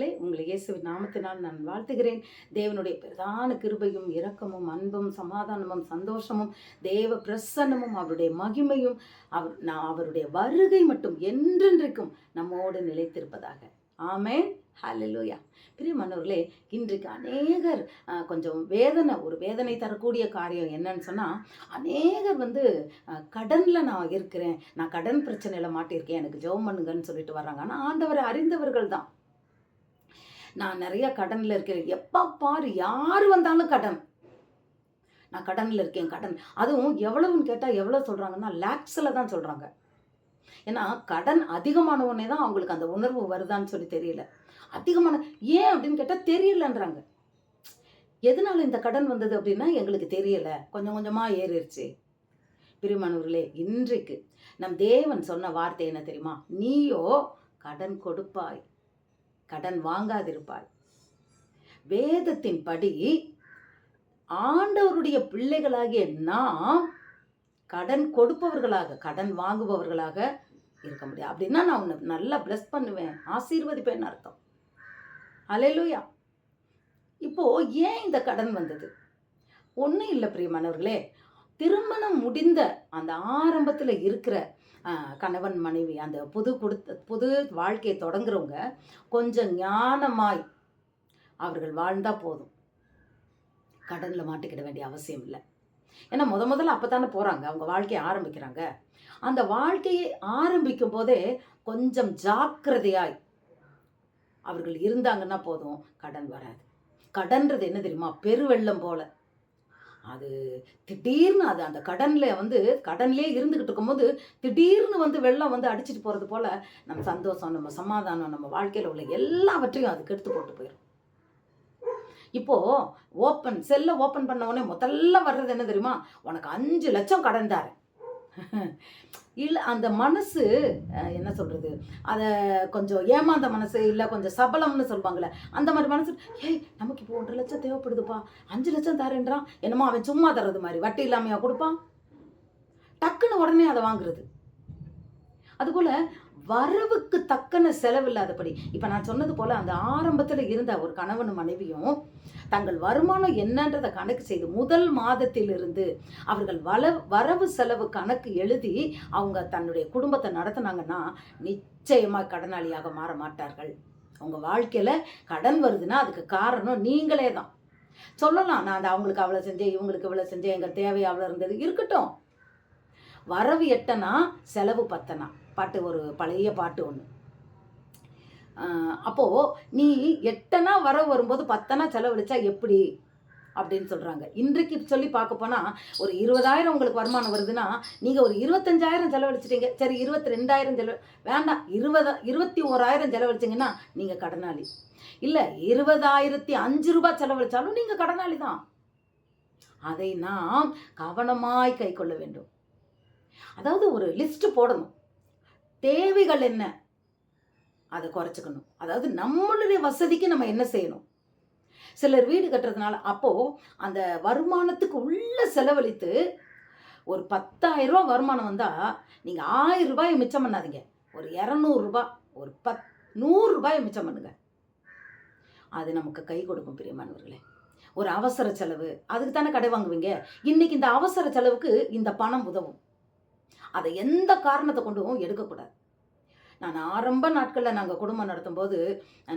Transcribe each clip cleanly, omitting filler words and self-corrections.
பிரியமானவர்களே, உங்களை இயேசுவின் நாமத்தினால் நான் வாழ்த்துகிறேன். தேவனுடைய பிரதான கிருபையும் இரக்கமும் அன்பும் சமாதானமும் சந்தோஷமும் தேவ பிரசன்னமும் அவருடைய மகிமையும் அவருடைய வருகை மட்டும் என்றென்றைக்கும் நம்மோடு நிலைத்திருப்பதாக. ஆமென். ஹல்லேலூயா. பிரியமானவர்களே, இன்றைக்கு அநேகர் கொஞ்சம் ஒரு வேதனை தரக்கூடிய காரியம் என்னன்னு சொன்னால், அநேகர் கடனில் நான் இருக்கிறேன், நான் கடன் பிரச்சனையில் மாட்டியிருக்கேன், எனக்கு ஜெபம் பண்ணுங்கன்னு சொல்லிட்டு வர்றாங்க. ஆனால் ஆண்டவரை அறிந்தவர்கள் தான், நான் நிறைய கடனில் இருக்கிறேன், எப்போ பாரு யார் வந்தாலும் கடன், நான் கடனில் இருக்கேன், கடன். அதுவும் எவ்வளவுன்னு கேட்டால் எவ்வளோ சொல்கிறாங்கன்னா லேக்ஸில் தான் சொல்கிறாங்க. ஏன்னா கடன் அதிகமானவொடனே தான் அவங்களுக்கு அந்த உணர்வு வருதான்னு சொல்லி தெரியல. அதிகமான ஏன் அப்படின்னு கேட்டால் தெரியலன்றாங்க. எதனால இந்த கடன் வந்தது அப்படின்னா எங்களுக்கு தெரியல, கொஞ்சம் கொஞ்சமாக ஏறிடுச்சு. பிரியமானவர்களே, இன்றைக்கு நம் தேவன் சொன்ன வார்த்தை என்ன தெரியுமா? நீயோ கடன் கொடுப்பாய், கடன் வாங்காதிருப்பாய். வேதத்தின் படி ஆண்டவருடைய பிள்ளைகளாகிய நாம் கடன் கொடுப்பவர்களாக, கடன் வாங்குபவர்களாக இருக்க முடியாது. அப்படின்னா நான் உன்னை நல்லா பிளஸ் பண்ணுவேன், ஆசீர்வதிப்பேன்னு அர்த்தம். அல்லேலூயா. இப்போ ஏன் இந்த கடன் வந்தது? ஒன்றும் இல்லை பிரியமானவர்களே, திருமணம் முடிந்த அந்த ஆரம்பத்தில் இருக்கிற கணவன் மனைவி அந்த புது வாழ்க்கையை தொடங்குறவங்க கொஞ்சம் ஞானமாய் அவர்கள் வாழ்ந்தால் போதும், கடனில் மாட்டிக்கிட வேண்டிய அவசியம் இல்லை. ஏன்னா முதல்ல அப்போ தானே போகிறாங்க, அவங்க வாழ்க்கையை ஆரம்பிக்கிறாங்க. அந்த வாழ்க்கையை ஆரம்பிக்கும் போதே கொஞ்சம் ஜாக்கிரதையாய் அவர்கள் இருந்தாங்கன்னா போதும், கடன் வராது. கடன்றது என்ன தெரியுமா? பெருவெள்ளம் போல. அது திடீர்னு அந்த கடன்லேயே இருந்துக்கிட்டு இருக்கும்போது திடீர்னு வெள்ளம் அடிச்சுட்டு போகிறது போல நம்ம சந்தோஷம், நம்ம சமாதானம், நம்ம வாழ்க்கையில் உள்ள எல்லாவற்றையும் அது கெடுத்து போட்டு போயிடும். இப்போது செல்லை ஓப்பன் பண்ண உடனே முதல்ல வர்றது என்ன தெரியுமா? உனக்கு 5 லட்சம் கடன் தாரேன். இல்லை, அந்த மனசு என்ன சொல்கிறது, அதை கொஞ்சம் ஏமாந்த மனசு, இல்லை கொஞ்சம் சபலம்னு சொல்லுவாங்களே, அந்த மாதிரி மனசு. ஏய், நமக்கு இப்போ 1.5 லட்சம் தேவைப்படுதுப்பா, 5 லட்சம் தரேன்றான், என்னமோ அவன் சும்மா தர்றது மாதிரி, வட்டி இல்லாமையா கொடுப்பான்? டக்குன்னு உடனே அதை வாங்குறது. அதுபோல் வரவுக்கு தக்கன செலவில்லாதபடி, இப்போ நான் சொன்னது போல் அந்த ஆரம்பத்தில் இருந்த ஒரு கணவனும் மனைவியும் தங்கள் வருமானம் என்னன்றதை கணக்கு செய்து முதல் மாதத்திலிருந்து அவர்கள் வரவு செலவு கணக்கு எழுதி அவங்க தன்னுடைய குடும்பத்தை நடத்தினாங்கன்னா நிச்சயமாக கடனாளியாக மாற மாட்டார்கள். அவங்க வாழ்க்கையில் கடன் வருதுன்னா அதுக்கு காரணம் நீங்களே தான். சொல்லலாம், நான் அவங்களுக்கு அவ்வளோ செஞ்சேன், இவங்களுக்கு இவ்வளோ செஞ்சேன், எங்கள் தேவை அவ்வளோ இருந்தது, இருக்கட்டும். வரவு எட்டனா செலவு பத்தனா பாட்டு, ஒரு பழைய பாட்டு ஒன்று. அப்போது நீ எட்டனா வரவு வரும்போது பத்தனா செலவழிச்சா எப்படி அப்படின்னு சொல்கிறாங்க. இன்றைக்கு சொல்லி பார்க்க போனால் ஒரு 20,000 உங்களுக்கு வருமானம் வருதுன்னா நீங்கள் ஒரு 25,000 செலவழிச்சிட்டீங்க, சரி 22,000 வேண்டாம், 21,000 செலவழிச்சிங்கன்னா நீங்கள் கடனாளி. இல்லை, 20,005 ரூபாய் செலவழித்தாலும் நீங்கள் கடனாளி தான். அதை நாம் கவனமாய் கை கொள்ள வேண்டும். அதாவது ஒரு லிஸ்ட் போடணும், தேவைகள் என்ன அதை குறைச்சிக்கணும். அதாவது நம்மளுடைய வசதிக்கு நம்ம என்ன செய்யணும். சிலர் வீடு கட்டுறதுனால அப்போது அந்த வருமானத்துக்கு உள்ள செலவழித்து ஒரு 10,000 ரூபா வருமானம் வந்தால் நீங்கள் 1000 ரூபாயை மிச்சம் பண்ணாதீங்க, ஒரு 200 ரூபாய், ஒரு 100 ரூபாயை மிச்சம் பண்ணுங்க. அது நமக்கு கை கொடுக்கும் பிரியமானவர்களே. ஒரு அவசர செலவு, அதுக்கு தானே கடை வாங்குவீங்க. இன்னைக்கு இந்த அவசர செலவுக்கு இந்த பணம் உதவும். அதை எந்த காரணத்தை கொண்டும் எடுக்கக்கூடாது. நான் ஆரம்ப நாட்களில் நாங்கள் குடும்பம் நடத்தும் போது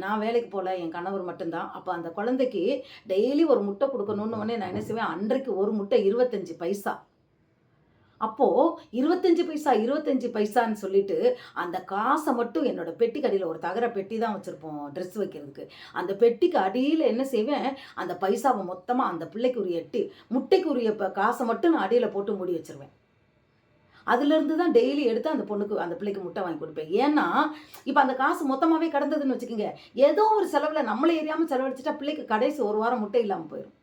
நான் வேலைக்கு போகல, என் கணவர் மட்டும்தான். அப்போ அந்த குழந்தைக்கு டெய்லி ஒரு முட்டை கொடுக்கணுன்னு உடனே நான் என்ன செய்வேன், அன்றைக்கு ஒரு முட்டை 25 பைசா. அப்போது 25 பைசான்னு சொல்லிட்டு அந்த காசை மட்டும் என்னோட பெட்டிக்கு அடியில், ஒரு தகர பெட்டி தான் வச்சுருப்போம் ட்ரெஸ் வைக்கிறதுக்கு, அந்த பெட்டிக்கு அடியில் என்ன செய்வேன், அந்த பைசாவை மொத்தமாக அந்த பிள்ளைக்கு உரிய முட்டைக்கு உரிய காசை மட்டும் நான் அடியில் போட்டு மூடி வச்சுருவேன். அதுலேருந்து தான் டெய்லி எடுத்து அந்த பிள்ளைக்கு முட்டை வாங்கி கொடுப்பேன். ஏன்னா இப்போ அந்த காசு மொத்தமாகவே கிடந்ததுன்னு வச்சுக்கோங்க, ஏதோ ஒரு செலவில் நம்மளே எரியாமல் செலவழிச்சிட்டா பிள்ளைக்கு கடைசி ஒரு வாரம் முட்டை இல்லாமல் போயிடும்.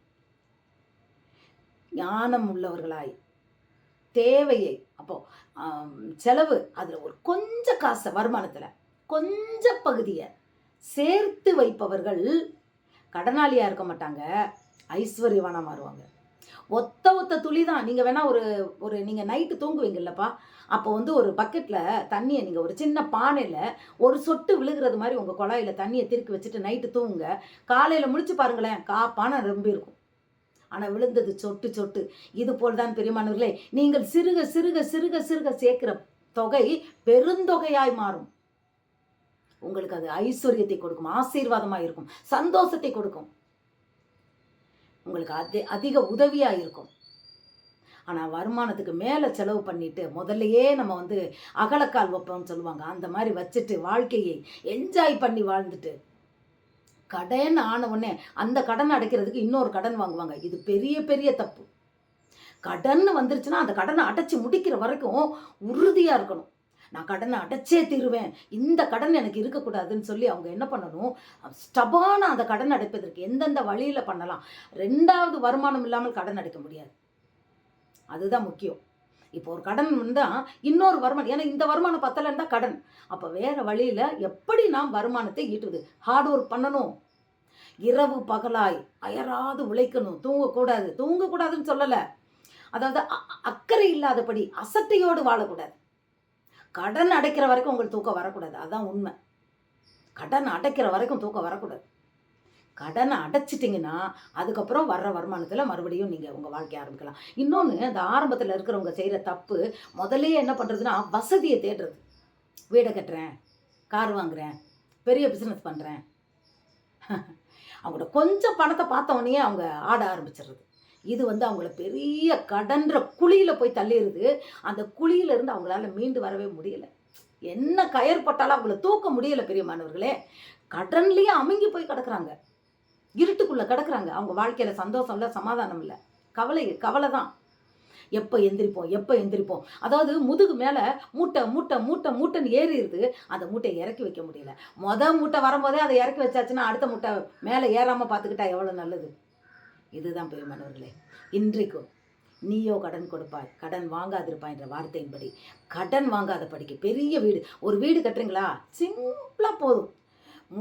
ஞானம் உள்ளவர்களாய் தேவையை, அப்போது செலவு, அதில் ஒரு கொஞ்சம் காசை, வருமானத்தில் கொஞ்சம் பகுதியை சேர்த்து வைப்பவர்கள் கடனாளியாக இருக்க மாட்டாங்க, ஐஸ்வர்யவானாக மாறுவாங்க. ஒத்த ஒத்த துளி தான். நீங்கள் வேணால் ஒரு ஒரு நீங்கள் நைட்டு தூங்குவீங்கல்லப்பா, அப்போ வந்து ஒரு பக்கெட்டில் தண்ணியை நீங்கள் ஒரு சின்ன பானையில் ஒரு சொட்டு விழுகிறது மாதிரி உங்கள் குழாயில் தண்ணியை திருக்கி வச்சுட்டு நைட்டு தூங்குங்க. காலையில் முழிச்சு பாருங்களேன், பானை ரொம்ப இருக்கும். ஆனால் விழுந்தது சொட்டு சொட்டு. இது போல் தான் பிரியமானவர்களே, நீங்கள் சிறுக சிறுக சிறுக சிறுக சேர்க்கிற தொகை பெருந்தொகையாய் மாறும். உங்களுக்கு அது ஐஸ்வர்யத்தை கொடுக்கும், ஆசீர்வாதமாக இருக்கும், சந்தோஷத்தை கொடுக்கும், உங்களுக்கு அதிக உதவியாக இருக்கும். ஆனால் வருமானத்துக்கு மேலே செலவு பண்ணிட்டு முதல்லையே நம்ம வந்து அகலக்கால் வைப்போம்னு சொல்லுவாங்க, அந்த மாதிரி வச்சுட்டு வாழ்க்கையை என்ஜாய் பண்ணி வாழ்ந்துட்டு கடன் ஆன உடனே அந்த கடன் அடைக்கிறதுக்கு இன்னொரு கடன் வாங்குவாங்க. இது பெரிய பெரிய தப்பு. கடன் வந்துருச்சுன்னா அந்த கடனை அடைச்சி முடிக்கிற வரைக்கும் உறுதியாக இருக்கணும். நான் கடனை அடைச்சே தீருவேன், இந்த கடன் எனக்கு இருக்கக்கூடாதுன்னு சொல்லி அவங்க என்ன பண்ணணும், ஸ்டபான அந்த கடன் அடைப்பதற்கு எந்தெந்த வழியில் பண்ணலாம். 2வது வருமானம் இல்லாமல் கடன் அடைக்க முடியாது, அதுதான் முக்கியம். இப்போ ஒரு கடன் வந்தால் இன்னொரு வருமானம், ஏன்னா இந்த வருமானம் பத்தலைன்னு தான் கடன். அப்போ வேறு வழியில் எப்படி நாம் வருமானத்தை ஈட்டுவது? ஹார்ட் ஒர்க் பண்ணணும், இரவு பகலாய் அயராது உழைக்கணும், தூங்கக்கூடாதுன்னு சொல்லலை. அதாவது அக்கறை இல்லாதபடி அசட்டையோடு வாழக்கூடாது. கடன் அடைக்கிற வரைக்கும் உங்களுக்கு தூக்கம் வரக்கூடாது, அதுதான் உண்மை. கடன் அடைக்கிற வரைக்கும் தூக்கம் வரக்கூடாது. கடனை அடைச்சிட்டிங்கன்னா அதுக்கப்புறம் வர்ற வருமானத்தில் மறுபடியும் நீங்கள் உங்கள் வாழ்க்கையை ஆரம்பிக்கலாம். இன்னொன்று, அந்த ஆரம்பத்தில் இருக்கிறவங்க செய்கிற தப்பு, முதல்லையே என்ன பண்ணுறதுன்னா வசதியை தேடுறது. வீடை கட்டுறேன், கார் வாங்குகிறேன், பெரிய பிஸ்னஸ் பண்ணுறேன். அவங்களோட கொஞ்சம் பணத்தை பார்த்தவொடனே அவங்க ஆட ஆரம்பிச்சிடுறது. இது வந்து அவங்கள பெரிய கடன்ற குழியில் போய் தள்ளிடுது. அந்த குழியிலேருந்து அவங்களால மீண்டு வரவே முடியலை. என்ன கயர் பட்டாலும் அவங்கள தூக்க முடியலை. பெரியமானவர்களே, கடன்லேயே அமுங்கி போய் கிடக்குறாங்க, இருட்டுக்குள்ளே கிடக்குறாங்க. அவங்க வாழ்க்கையில் சந்தோஷம் இல்லை, சமாதானம் இல்லை, கவலை தான். எப்போ எந்திரிப்போம். அதாவது முதுகு மேலே மூட்டைன்னு ஏறிடுது. அந்த மூட்டையை இறக்கி வைக்க முடியல. மூட்டை வரும்போதே அதை இறக்கி வச்சாச்சுன்னா அடுத்த மூட்டை மேலே ஏறாமல் பார்த்துக்கிட்டா எவ்வளோ நல்லது. இதுதான் பெரியமானவர்களே, இன்றைக்கும் நீயோ கடன் கொடுப்பாய், கடன் வாங்காதிருப்பாய்ன்ற வார்த்தையின்படி கடன் வாங்காத படிக்க பெரிய வீடு, ஒரு வீடு கட்டுறீங்களா, சிம்பிளாக போதும்.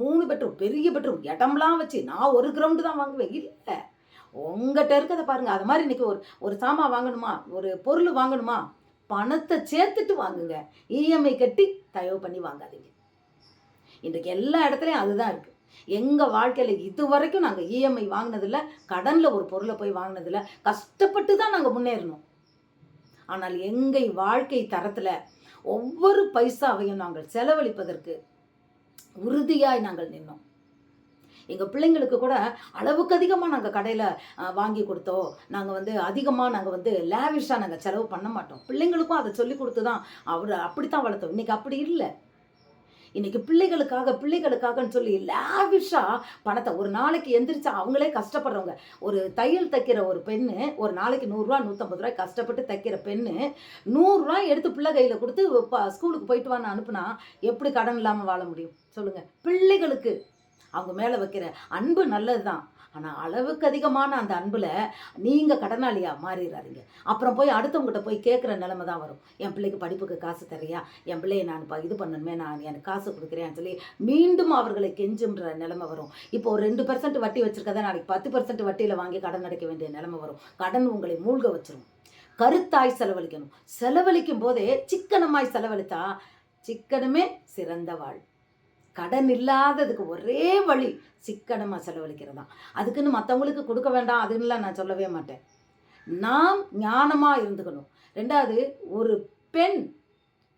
3 பெட்ரூம், பெரிய பெட்ரூம், இடம்லாம் வச்சு நான் ஒரு கிரவுண்டு தான் வாங்குவேன். இல்லை, உங்கள்கிட்ட இருக்கிறத பாருங்கள். அது மாதிரி இன்றைக்கி ஒரு சாமான் வாங்கணுமா, ஒரு பொருள் வாங்கணுமா, பணத்தை சேர்த்துட்டு வாங்குங்க. இஎம்ஐ கட்டி தயவு பண்ணி வாங்காதீங்க. இன்றைக்கு எல்லா இடத்துலையும் அதுதான் இருக்குது. எங்கள் வாழ்க்கையில் இது வரைக்கும் நாங்கள் இஎம்ஐ வாங்கினதில்லை, கடனில் ஒரு பொருளை போய் வாங்கினதில்லை. கஷ்டப்பட்டு தான் நாங்கள் முன்னேறணும். ஆனால் எங்கள் வாழ்க்கை தரத்தில் ஒவ்வொரு பைசாவையும் நாங்கள் செலவழிப்பதற்கு உறுதியாய் நாங்கள் நின்னோம். எங்கள் பிள்ளைங்களுக்கு கூட அளவுக்கு அதிகமாக நாங்கள் கடையில் வாங்கி கொடுத்தோம். நாங்கள் வந்து அதிகமாக நாங்கள் வந்து லேவிஷாக நாங்கள் செலவு பண்ண மாட்டோம். பிள்ளைங்களுக்கும் அதை சொல்லி கொடுத்து தான் அப்படித்தான் வளர்த்தோம். இன்றைக்கி அப்படி இல்லை. இன்றைக்கி பிள்ளைகளுக்காகன்னு சொல்லி லேவிஷாக பணத்தை, ஒரு நாளைக்கு எந்திரிச்சா அவங்களே கஷ்டப்படுறவங்க. ஒரு தையல் தைக்கிற ஒரு பெண்ணு ஒரு நாளைக்கு 100 ரூபா 150 ரூபாய் கஷ்டப்பட்டு தைக்கிற பெண்ணு 100 ரூபாய் எடுத்து பிள்ளை கையில் கொடுத்து ஸ்கூலுக்கு போயிட்டு வான்னு அனுப்புனா எப்படி கடன் இல்லாமல் வாழ முடியும் சொல்லுங்கள்? பிள்ளைகளுக்கு அவங்க மேலே வைக்கிற அன்பு நல்லது தான், ஆனால் அளவுக்கு அதிகமான அந்த அன்பில் நீங்கள் கடனாளியாக மாறிடாதீங்க. அப்புறம் போய் அடுத்தவங்ககிட்ட போய் கேட்குற நிலைமை தான் வரும். என் பிள்ளைக்கு படிப்புக்கு காசு தரையா, என் பிள்ளையை நான் இது பண்ணணுமே, நான் எனக்கு காசு கொடுக்குறேன்னு சொல்லி மீண்டும் அவர்களை கெஞ்சுன்ற நிலைமை வரும். இப்போ ஒரு 2% வட்டி வச்சுருக்கதான் நாளைக்கு 10% வட்டியில் வாங்கி கடன் அடைக்க வேண்டிய நிலைமை வரும். கடன் உங்களை மூழ்க வச்சிரும். கருத்தாய் செலவழிக்கணும். செலவழிக்கும் போதே சிக்கனமாய் செலவழித்தா சிக்கனமே சிறந்த வாழ். கடன் இல்லாததுக்கு ஒரே வழி சிக்கனமாக செலவழிக்கிறது தான். அதுக்குன்னு மற்றவங்களுக்கு கொடுக்க வேண்டாம் அதுன்னெலாம் நான் சொல்லவே மாட்டேன். நாம் ஞானமாக இருந்துக்கணும். 2வது, ஒரு பெண்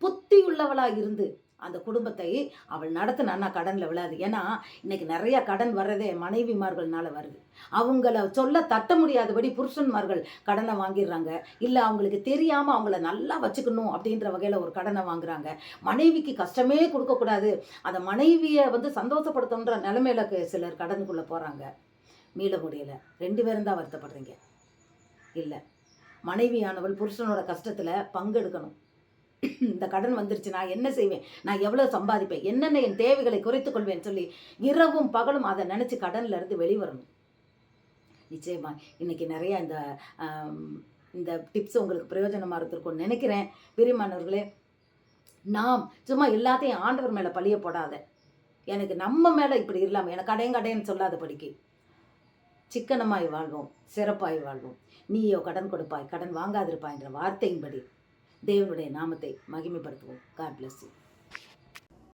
புத்தி உள்ளவளாக இருந்து அந்த குடும்பத்தை அவள் நடத்தினா கடனில் விழாது. ஏன்னா இன்றைக்கி நிறையா கடன் வர்றதே மனைவிமார்கள்னால வருது. அவங்கள சொல்ல தட்ட முடியாதபடி புருஷன்மார்கள் கடனை வாங்கிடுறாங்க. இல்லை, அவங்களுக்கு தெரியாமல் அவங்கள நல்லா வச்சுக்கணும் அப்படின்ற வகையில் ஒரு கடனை வாங்குறாங்க. மனைவிக்கு கஷ்டமே கொடுக்கக்கூடாது, அந்த மனைவியை வந்து சந்தோஷப்படுத்தணுன்ற நிலைமையில சிலர் கடனுக்குள்ளே போகிறாங்க. மீள முடியலை. 2 பேரும் தான் வருத்தப்படுறீங்க. இல்லை, மனைவியானவள் புருஷனோட கஷ்டத்தில் பங்கெடுக்கணும். இந்த கடன் வந்துருச்சு, நான் என்ன செய்வேன், நான் எவ்வளோ சம்பாதிப்பேன், என்னென்ன என் தேவைகளை குறைத்துக் கொள்வேன்னு சொல்லி இரவும் பகலும் அதை நினச்சி கடனில் இருந்து வெளிவரணும். நிச்சயமா இன்றைக்கி நிறையா இந்த டிப்ஸ் உங்களுக்கு பிரயோஜனமாக இருந்திருக்கும்னு நினைக்கிறேன். பிரியமானவர்களே, நாம் சும்மா எல்லாத்தையும் ஆண்டவர் மேலே பழிய போடாத, எனக்கு நம்ம மேலே இப்படி இல்லாமல் எனக்கு கடைன்னு சொல்லாத படிக்கு சிக்கனமாய் வாழ்வோம், சிறப்பாய் வாழ்வோம். நீயோ கடன் கொடுப்பாய், கடன் வாங்காதிருப்பாய் என்ற வார்த்தையின்படி தேவனுடைய நாமத்தை மகிமைப்படுத்துவோம். God bless you.